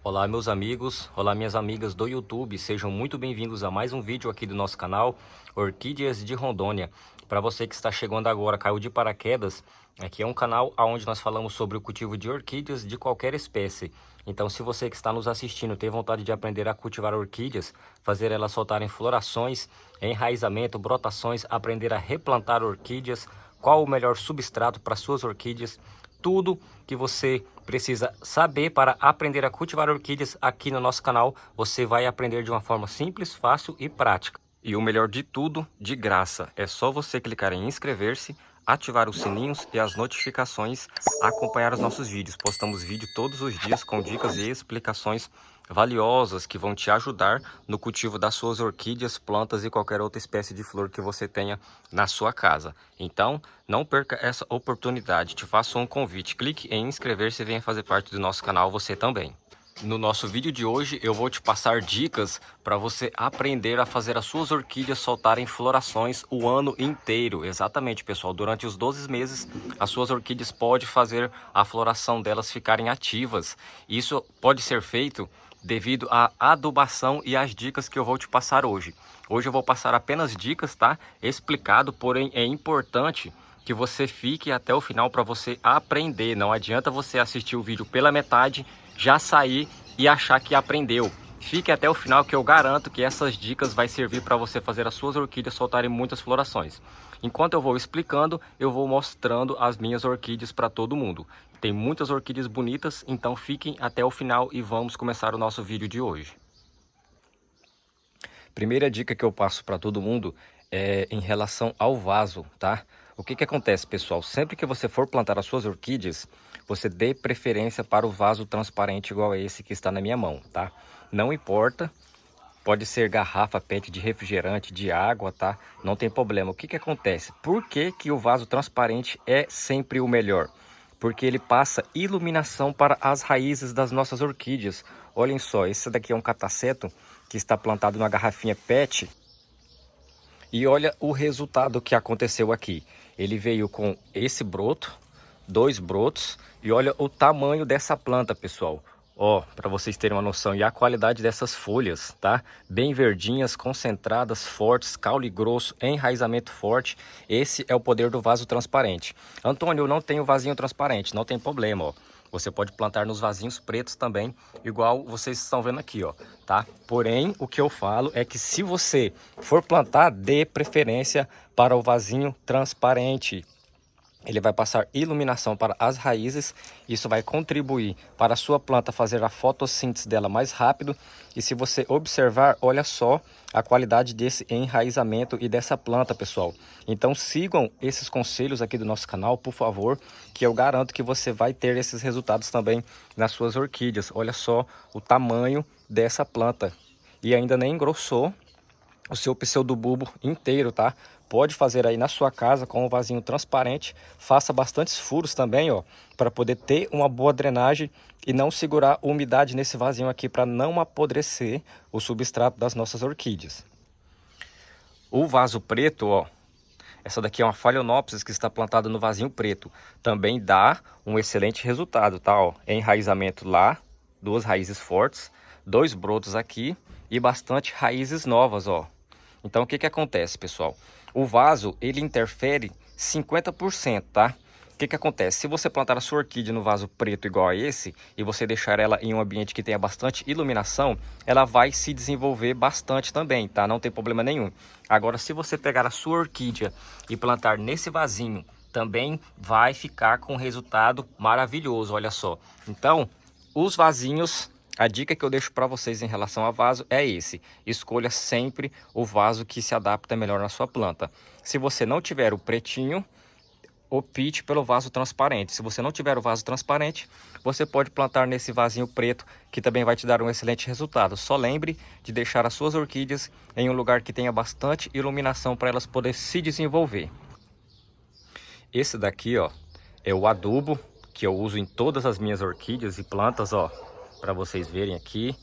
Olá meus amigos, olá minhas amigas do YouTube, sejam muito bem-vindos a mais um vídeo aqui do nosso canal Orquídeas de Rondônia. Para você que está chegando agora, caiu de paraquedas, aqui é um canal onde nós falamos sobre o cultivo de orquídeas de qualquer espécie. Então se você que está nos assistindo tem vontade de aprender a cultivar orquídeas, fazer elas soltarem florações, enraizamento, brotações, aprender a replantar orquídeas, qual o melhor substrato para suas orquídeas, tudo que você precisa saber para aprender a cultivar orquídeas aqui no nosso canal, você vai aprender de uma forma simples, fácil e prática. E o melhor de tudo, de graça. É só você clicar em inscrever-se, ativar os sininhos e as notificações, acompanhar os nossos vídeos. Postamos vídeo todos os dias com dicas e explicações valiosas que vão te ajudar no cultivo das suas orquídeas, plantas e qualquer outra espécie de flor que você tenha na sua casa. Então, não perca essa oportunidade. Te faço um convite. Clique em inscrever-se e venha fazer parte do nosso canal você também. No nosso vídeo de hoje eu vou te passar dicas para você aprender a fazer as suas orquídeas soltarem florações o ano inteiro. Exatamente, pessoal, durante os 12 meses as suas orquídeas podem fazer a floração delas ficarem ativas. Isso pode ser feito devido à adubação e às dicas que eu vou te passar hoje. Hoje eu vou passar apenas dicas, tá? Explicado, porém é importante que você fique até o final para você aprender. Não adianta você assistir o vídeo pela metade, já sair e achar que aprendeu. Fique até o final que eu garanto que essas dicas vai servir para você fazer as suas orquídeas soltarem muitas florações. Enquanto eu vou explicando, eu vou mostrando as minhas orquídeas para todo mundo. Tem muitas orquídeas bonitas, então fiquem até o final e vamos começar o nosso vídeo de hoje. Primeira dica que eu passo para todo mundo é em relação ao vaso, tá? O que acontece, pessoal? Sempre que você for plantar as suas orquídeas, você dê preferência para o vaso transparente igual a esse que está na minha mão, tá? Não importa, pode ser garrafa PET de refrigerante, de água, tá? Não tem problema. O que acontece? Por que o vaso transparente é sempre o melhor? Porque ele passa iluminação para as raízes das nossas orquídeas. Olhem só, esse daqui é um cataceto que está plantado numa garrafinha PET. E olha o resultado que aconteceu aqui. Ele veio com esse broto, 2 brotos, e olha o tamanho dessa planta, pessoal. Ó, para vocês terem uma noção, e a qualidade dessas folhas, tá? Bem verdinhas, concentradas, fortes, caule grosso, enraizamento forte. Esse é o poder do vaso transparente. Antônio, eu não tenho vasinho transparente, não tem problema, ó. Você pode plantar nos vasinhos pretos também, igual vocês estão vendo aqui, ó, tá? Porém, o que eu falo é que se você for plantar, dê preferência para o vasinho transparente. Ele vai passar iluminação para as raízes, isso vai contribuir para a sua planta fazer a fotossíntese dela mais rápido. E se você observar, olha só a qualidade desse enraizamento e dessa planta, pessoal. Então sigam esses conselhos aqui do nosso canal, por favor, que eu garanto que você vai ter esses resultados também nas suas orquídeas. Olha só o tamanho dessa planta. E ainda nem engrossou o seu pseudobulbo inteiro, tá? Pode fazer aí na sua casa com um vasinho transparente. Faça bastantes furos também, ó, para poder ter uma boa drenagem e não segurar umidade nesse vasinho aqui para não apodrecer o substrato das nossas orquídeas. O vaso preto, ó, essa daqui é uma Phalaenopsis que está plantada no vasinho preto. Também dá um excelente resultado, tá? Ó, enraizamento lá, 2 raízes fortes, 2 brotos aqui e bastante raízes novas, ó. Então o que acontece, pessoal? O vaso, ele interfere 50%, tá? O que acontece? Se você plantar a sua orquídea no vaso preto igual a esse e você deixar ela em um ambiente que tenha bastante iluminação, ela vai se desenvolver bastante também, tá? Não tem problema nenhum. Agora, se você pegar a sua orquídea e plantar nesse vasinho, também vai ficar com um resultado maravilhoso, olha só. Então, os vasinhos... A dica que eu deixo para vocês em relação a vaso é esse. Escolha sempre o vaso que se adapta melhor na sua planta. Se você não tiver o pretinho, opte pelo vaso transparente. Se você não tiver o vaso transparente, você pode plantar nesse vasinho preto, que também vai te dar um excelente resultado. Só lembre de deixar as suas orquídeas em um lugar que tenha bastante iluminação para elas poderem se desenvolver. Esse daqui, ó, é o adubo que eu uso em todas as minhas orquídeas e plantas, ó. Para vocês verem aqui,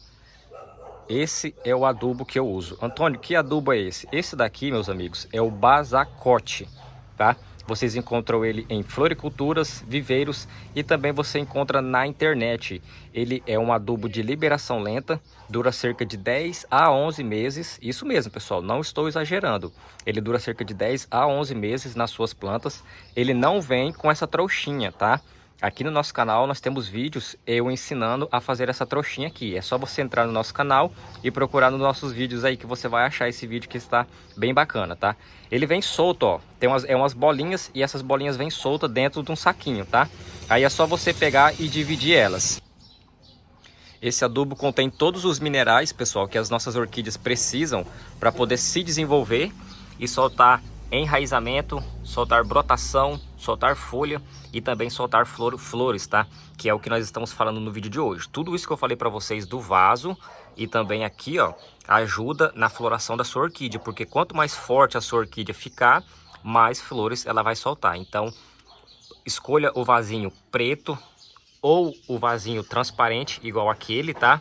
esse é o adubo que eu uso. Antônio, que adubo é esse? Esse daqui, meus amigos, é o Basacote, tá? Vocês encontram ele em floriculturas, viveiros e também você encontra na internet. Ele é um adubo de liberação lenta, dura cerca de 10 a 11 meses. Isso mesmo, pessoal, não estou exagerando. Ele dura cerca de 10 a 11 meses nas suas plantas. Ele não vem com essa trouxinha, tá? Aqui no nosso canal nós temos vídeos eu ensinando a fazer essa trouxinha aqui. É só você entrar no nosso canal e procurar nos nossos vídeos aí que você vai achar esse vídeo que está bem bacana, tá? Ele vem solto, ó. Tem umas bolinhas e essas bolinhas vêm soltas dentro de um saquinho, tá? Aí é só você pegar e dividir elas. Esse adubo contém todos os minerais, pessoal, que as nossas orquídeas precisam para poder se desenvolver e soltar enraizamento, soltar brotação, soltar folha e também soltar flores, tá? Que é o que nós estamos falando no vídeo de hoje. Tudo isso que eu falei para vocês do vaso e também aqui, ó, ajuda na floração da sua orquídea, porque quanto mais forte a sua orquídea ficar, mais flores ela vai soltar. Então, escolha o vasinho preto ou o vasinho transparente, igual aquele, tá?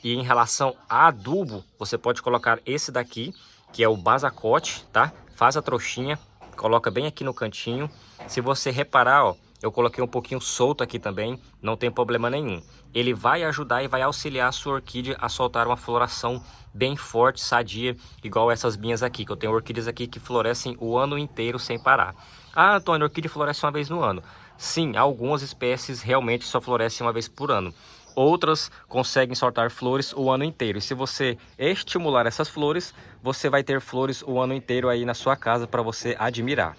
E em relação a adubo, você pode colocar esse daqui, que é o Basacote, tá? Faz a trouxinha, coloca bem aqui no cantinho. Se você reparar, ó, eu coloquei um pouquinho solto aqui também, não tem problema nenhum. Ele vai ajudar e vai auxiliar a sua orquídea a soltar uma floração bem forte, sadia, igual essas minhas aqui, que eu tenho orquídeas aqui que florescem o ano inteiro sem parar. Ah, Antônio, a orquídea floresce uma vez no ano. Sim, algumas espécies realmente só florescem uma vez por ano. Outras conseguem soltar flores o ano inteiro. E se você estimular essas flores, você vai ter flores o ano inteiro aí na sua casa para você admirar.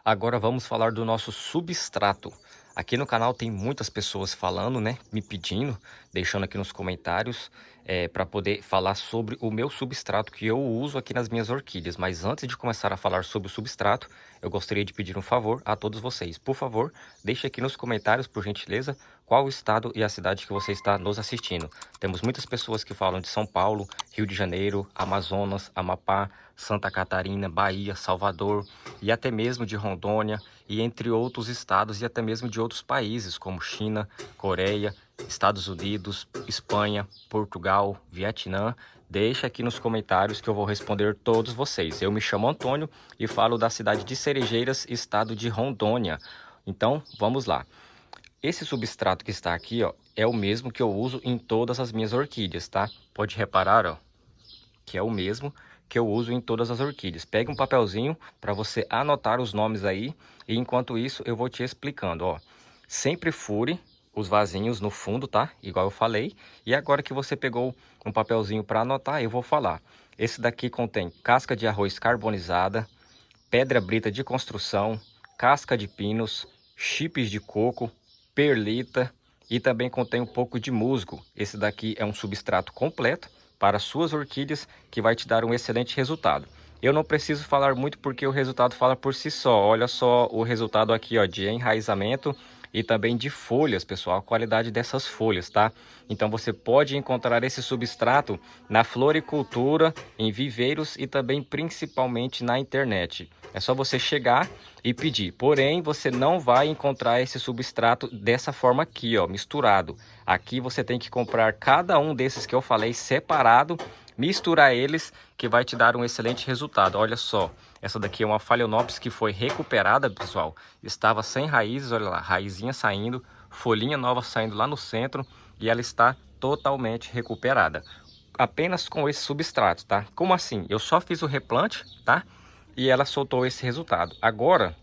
Agora vamos falar do nosso substrato. Aqui no canal tem muitas pessoas falando, né, me pedindo, deixando aqui nos comentários para poder falar sobre o meu substrato que eu uso aqui nas minhas orquídeas. Mas antes de começar a falar sobre o substrato, eu gostaria de pedir um favor a todos vocês. Por favor, deixe aqui nos comentários, por gentileza, qual o estado e a cidade que você está nos assistindo. Temos muitas pessoas que falam de São Paulo, Rio de Janeiro, Amazonas, Amapá, Santa Catarina, Bahia, Salvador e até mesmo de Rondônia e entre outros estados e até mesmo de outros países como China, Coreia, Estados Unidos, Espanha, Portugal, Vietnã. Deixa aqui nos comentários que eu vou responder todos vocês. Eu me chamo Antônio e falo da cidade de Cerejeiras, estado de Rondônia. Então, vamos lá. Esse substrato que está aqui, ó, é o mesmo que eu uso em todas as minhas orquídeas, tá? Pode reparar, ó, que é o mesmo que eu uso em todas as orquídeas. Pegue um papelzinho para você anotar os nomes aí e enquanto isso eu vou te explicando, ó. Sempre fure os vasinhos no fundo, tá? Igual eu falei. E agora que você pegou um papelzinho para anotar, eu vou falar. Esse daqui contém casca de arroz carbonizada, pedra brita de construção, casca de pinos, chips de coco, perlita e também contém um pouco de musgo. Esse daqui é um substrato completo para suas orquídeas que vai te dar um excelente resultado. Eu não preciso falar muito porque o resultado fala por si só. Olha só o resultado aqui, ó, de enraizamento e também de folhas, pessoal, a qualidade dessas folhas, tá? Então você pode encontrar esse substrato na floricultura, em viveiros e também principalmente na internet. É só você chegar e pedir. Porém, você não vai encontrar esse substrato dessa forma aqui, ó, misturado. Aqui você tem que comprar cada um desses que eu falei separado, misturar eles, que vai te dar um excelente resultado. Olha só, essa daqui é uma Phalaenopsis que foi recuperada, pessoal. Estava sem raízes, olha lá, raizinha saindo, folhinha nova saindo lá no centro e ela está totalmente recuperada. Apenas com esse substrato, tá? Como assim? Eu só fiz o replante, tá? E ela soltou esse resultado. Agora,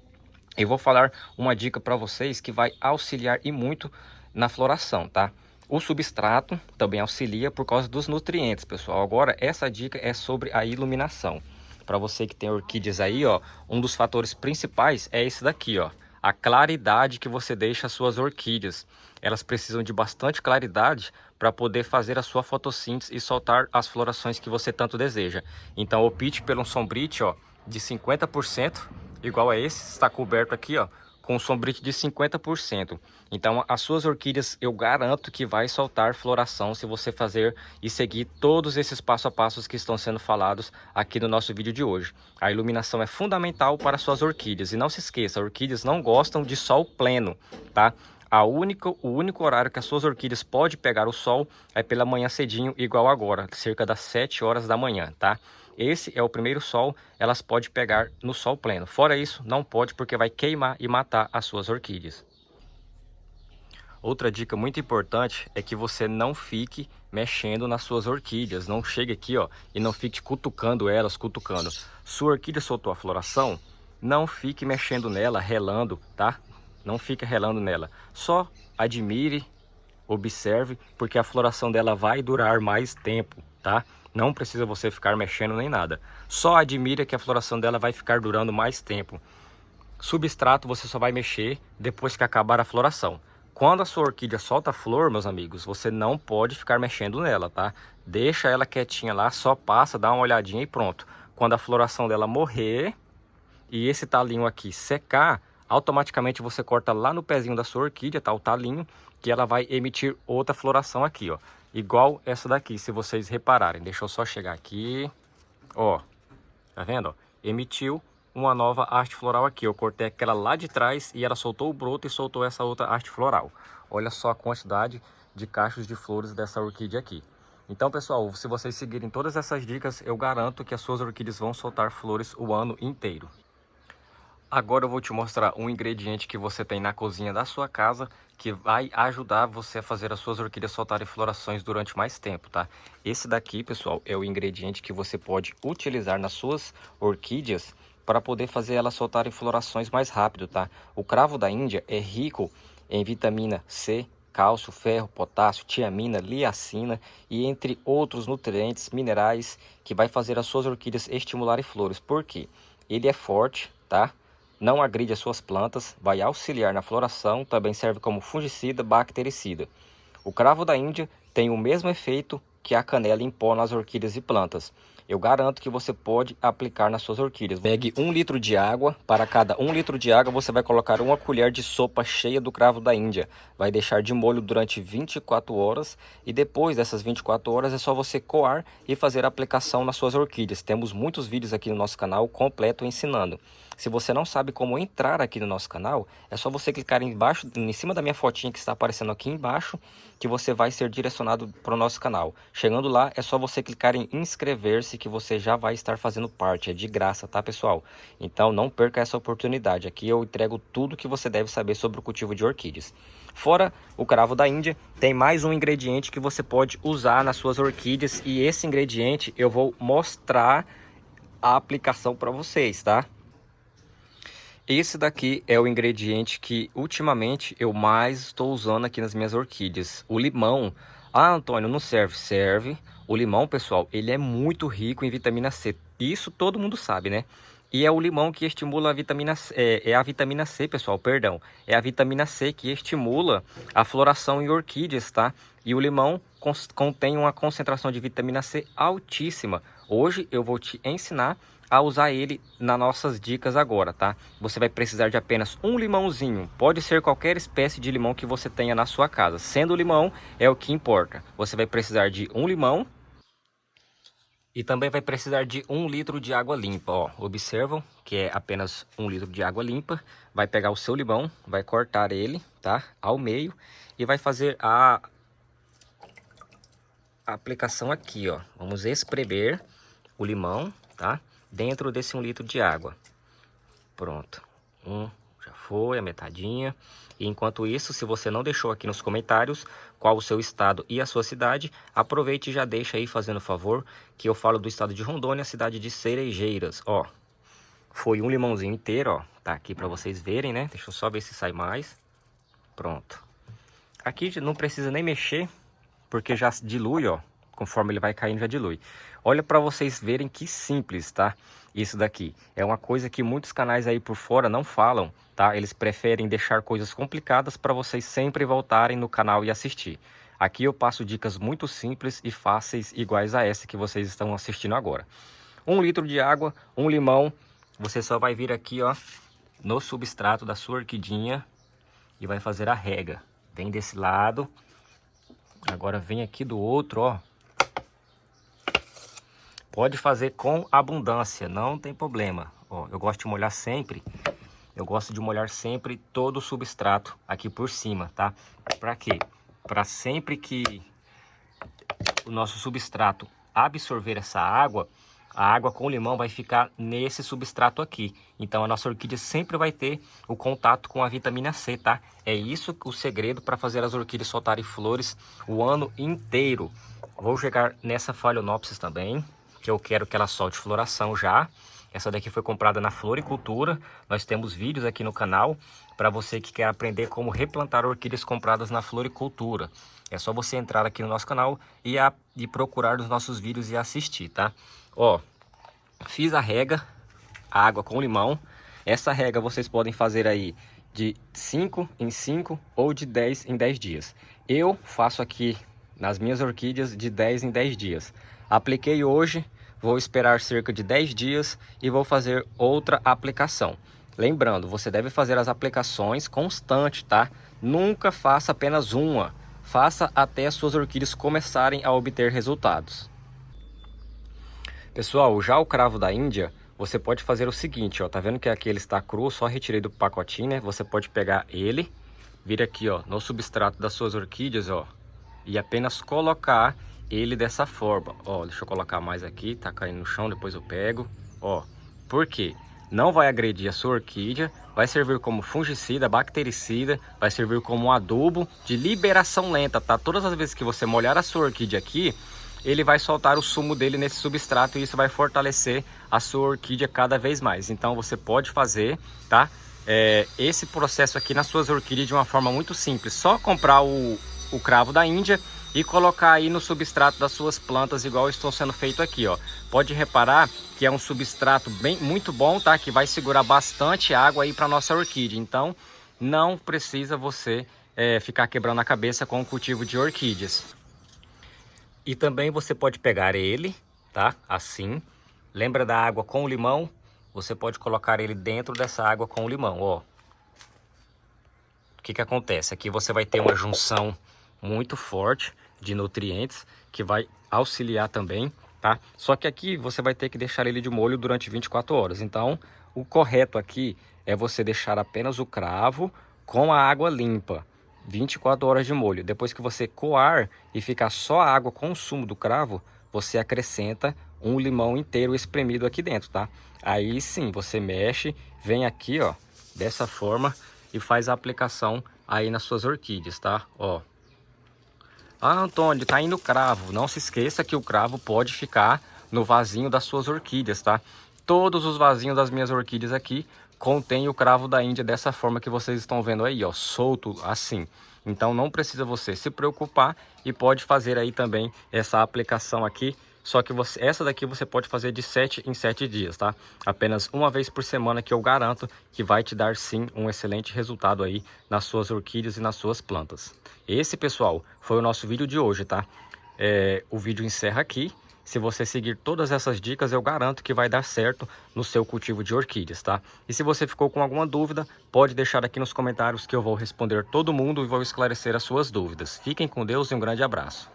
eu vou falar uma dica para vocês que vai auxiliar e muito na floração, tá? O substrato também auxilia por causa dos nutrientes, pessoal. Agora, essa dica é sobre a iluminação. Para você que tem orquídeas aí, ó, um dos fatores principais é esse daqui, ó. A claridade que você deixa as suas orquídeas. Elas precisam de bastante claridade para poder fazer a sua fotossíntese e soltar as florações que você tanto deseja. Então, opte por um sombrite, ó, de 50%, igual a esse, está coberto aqui, ó, com um sombrite de 50%. Então, as suas orquídeas, eu garanto que vai soltar floração se você fazer e seguir todos esses passo a passos que estão sendo falados aqui no nosso vídeo de hoje. A iluminação é fundamental para suas orquídeas. E não se esqueça, orquídeas não gostam de sol pleno, tá? O único horário que as suas orquídeas podem pegar o sol é pela manhã cedinho, igual agora, cerca das 7 horas da manhã, tá? Esse é o primeiro sol, elas podem pegar no sol pleno. Fora isso, não pode porque vai queimar e matar as suas orquídeas. Outra dica muito importante é que você não fique mexendo nas suas orquídeas. Não chegue aqui, ó, e não fique cutucando elas, cutucando. Sua orquídea soltou a floração, não fique mexendo nela, relando, tá? Não fique relando nela. Só admire, observe, porque a floração dela vai durar mais tempo, tá? Não precisa você ficar mexendo nem nada. Só admire que a floração dela vai ficar durando mais tempo. Substrato você só vai mexer depois que acabar a floração. Quando a sua orquídea solta flor, meus amigos, você não pode ficar mexendo nela, tá? Deixa ela quietinha lá, só passa, dá uma olhadinha e pronto. Quando a floração dela morrer e esse talinho aqui secar, automaticamente você corta lá no pezinho da sua orquídea, tá? O talinho, que ela vai emitir outra floração aqui, ó. Igual essa daqui, se vocês repararem. Deixa eu só chegar aqui, ó. Tá vendo, ó? Emitiu uma nova haste floral aqui. Eu cortei aquela lá de trás e ela soltou o broto e soltou essa outra haste floral. Olha só a quantidade de cachos de flores dessa orquídea aqui. Então, pessoal, se vocês seguirem todas essas dicas, eu garanto que as suas orquídeas vão soltar flores o ano inteiro. Agora eu vou te mostrar um ingrediente que você tem na cozinha da sua casa que vai ajudar você a fazer as suas orquídeas soltarem florações durante mais tempo, tá? Esse daqui, pessoal, é o ingrediente que você pode utilizar nas suas orquídeas para poder fazer elas soltarem florações mais rápido, tá? O cravo da Índia é rico em vitamina C, cálcio, ferro, potássio, tiamina, liacina e entre outros nutrientes, minerais que vai fazer as suas orquídeas estimularem flores. Por quê? Ele é forte, tá? Não agride as suas plantas, vai auxiliar na floração, também serve como fungicida, bactericida. O cravo da Índia tem o mesmo efeito que a canela em pó nas orquídeas e plantas. Eu garanto que você pode aplicar nas suas orquídeas. Pegue 1 litro de água, para cada 1 litro de água você vai colocar 1 colher de sopa cheia do cravo da Índia. Vai deixar de molho durante 24 horas e depois dessas 24 horas é só você coar e fazer a aplicação nas suas orquídeas. Temos muitos vídeos aqui no nosso canal completo ensinando. Se você não sabe como entrar aqui no nosso canal, é só você clicar embaixo, em cima da minha fotinha que está aparecendo aqui embaixo, que você vai ser direcionado para o nosso canal. Chegando lá, é só você clicar em inscrever-se que você já vai estar fazendo parte. É de graça, tá, pessoal? Então não perca essa oportunidade. Aqui eu entrego tudo que você deve saber sobre o cultivo de orquídeas. Fora o cravo da Índia, tem mais um ingrediente que você pode usar nas suas orquídeas. E esse ingrediente eu vou mostrar a aplicação para vocês, tá? Esse daqui é o ingrediente que ultimamente eu mais estou usando aqui nas minhas orquídeas. O limão. Ah, Antônio, não serve? Serve. O limão, pessoal, ele é muito rico em vitamina C. Isso todo mundo sabe, né? E é o limão que estimula a vitamina C. É a vitamina C, pessoal, perdão. É a vitamina C que estimula a floração em orquídeas, tá? E o limão contém uma concentração de vitamina C altíssima. Hoje eu vou te ensinar a usar ele nas nossas dicas agora, tá? Você vai precisar de apenas um limãozinho. Pode ser qualquer espécie de limão que você tenha na sua casa. Sendo limão, é o que importa. Você vai precisar de um limão e também vai precisar de 1 litro de água limpa, ó. Observam que é apenas 1 litro de água limpa. Vai pegar o seu limão, vai cortar ele, tá? Ao meio e vai fazer a aplicação aqui, ó. Vamos espremer o limão, tá? Dentro desse 1 litro de água. Pronto. Já foi, a metadinha. E enquanto isso, se você não deixou aqui nos comentários qual o seu estado e a sua cidade, aproveite e já deixa aí fazendo favor, que eu falo do estado de Rondônia, cidade de Cerejeiras, ó. Foi um limãozinho inteiro, ó. Tá aqui para vocês verem, né? Deixa eu só ver se sai mais. Pronto. Aqui não precisa nem mexer, porque já dilui, ó. Conforme ele vai caindo, já dilui. Olha para vocês verem que simples, tá? Isso daqui é uma coisa que muitos canais aí por fora não falam, tá? Eles preferem deixar coisas complicadas para vocês sempre voltarem no canal e assistir. Aqui eu passo dicas muito simples e fáceis, iguais a essa que vocês estão assistindo agora. 1 litro de água, um limão. Você só vai vir aqui, ó, no substrato da sua orquidinha e vai fazer a rega. Vem desse lado. Agora vem aqui do outro, ó. Pode fazer com abundância, não tem problema. Ó, eu gosto de molhar sempre, eu gosto de molhar sempre todo o substrato aqui por cima, tá? Para quê? Para sempre que o nosso substrato absorver essa água, a água com limão vai ficar nesse substrato aqui. Então a nossa orquídea sempre vai ter o contato com a vitamina C, tá? É isso o segredo para fazer as orquídeas soltarem flores o ano inteiro. Vou chegar nessa Phalaenopsis também, que eu quero que ela solte floração já. Essa daqui foi comprada na Floricultura. Nós temos vídeos aqui no canal para você que quer aprender como replantar orquídeas compradas na Floricultura. É só você entrar aqui no nosso canal e procurar nos nossos vídeos e assistir, tá? Ó, fiz a rega, a água com limão. Essa rega vocês podem fazer aí de 5 em 5 ou de 10 em 10 dias. Eu faço aqui nas minhas orquídeas de 10 em 10 dias. Apliquei hoje, vou esperar cerca de 10 dias e vou fazer outra aplicação. Lembrando, você deve fazer as aplicações constantes, tá? Nunca faça apenas uma. Faça até as suas orquídeas começarem a obter resultados. Pessoal, já o cravo da Índia, você pode fazer o seguinte, ó. Tá vendo que aqui ele está cru, só retirei do pacotinho, né? Você pode pegar ele, vir aqui, ó, no substrato das suas orquídeas, ó, e apenas colocar ele dessa forma. Ó, deixa eu colocar mais aqui, tá caindo no chão, depois eu pego. Ó, por quê? Não vai agredir a sua orquídea, vai servir como fungicida, bactericida, vai servir como um adubo de liberação lenta, tá? Todas as vezes que você molhar a sua orquídea aqui, ele vai soltar o sumo dele nesse substrato e isso vai fortalecer a sua orquídea cada vez mais. Então você pode fazer, tá? Esse processo aqui nas suas orquídeas de uma forma muito simples. Só comprar o cravo da Índia e colocar aí no substrato das suas plantas, igual estou sendo feito aqui, ó. Pode reparar que é um substrato muito bom, tá? Que vai segurar bastante água aí para nossa orquídea. Então, não precisa você ficar quebrando a cabeça com o cultivo de orquídeas. E também você pode pegar ele, tá? Assim. Lembra da água com limão? Você pode colocar ele dentro dessa água com limão, ó. O que que acontece? Aqui você vai ter uma junção muito forte de nutrientes que vai auxiliar também, tá? Só que aqui você vai ter que deixar ele de molho durante 24 horas. Então, o correto aqui é você deixar apenas o cravo com a água limpa, 24 horas de molho. Depois que você coar e ficar só a água com o sumo do cravo, você acrescenta um limão inteiro espremido aqui dentro, tá? Aí sim, você mexe, vem aqui, ó, dessa forma e faz a aplicação aí nas suas orquídeas, tá? Ó. Ah, Antônio, tá indo cravo. Não se esqueça que o cravo pode ficar no vasinho das suas orquídeas, tá? Todos os vasinhos das minhas orquídeas aqui contém o cravo da Índia dessa forma que vocês estão vendo aí, ó, solto assim. Então não precisa você se preocupar e pode fazer aí também essa aplicação aqui. Só que essa daqui você pode fazer de 7 em 7 dias, tá? Apenas uma vez por semana, que eu garanto que vai te dar sim um excelente resultado aí nas suas orquídeas e nas suas plantas. Esse, pessoal, foi o nosso vídeo de hoje, tá? O vídeo encerra aqui. Se você seguir todas essas dicas, eu garanto que vai dar certo no seu cultivo de orquídeas, tá? E se você ficou com alguma dúvida, pode deixar aqui nos comentários que eu vou responder todo mundo e vou esclarecer as suas dúvidas. Fiquem com Deus e um grande abraço.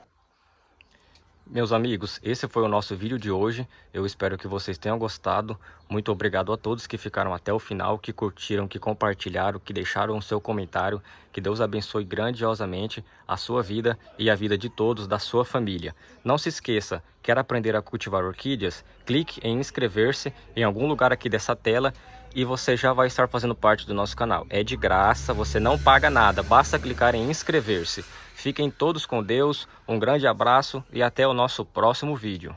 Meus amigos, esse foi o nosso vídeo de hoje. Eu espero que vocês tenham gostado. Muito obrigado a todos que ficaram até o final, que curtiram, que compartilharam, que deixaram o seu comentário. Que Deus abençoe grandiosamente a sua vida e a vida de todos da sua família. Não se esqueça, quer aprender a cultivar orquídeas? Clique em inscrever-se em algum lugar aqui dessa tela e você já vai estar fazendo parte do nosso canal. É de graça, você não paga nada, basta clicar em inscrever-se. Fiquem todos com Deus, um grande abraço e até o nosso próximo vídeo.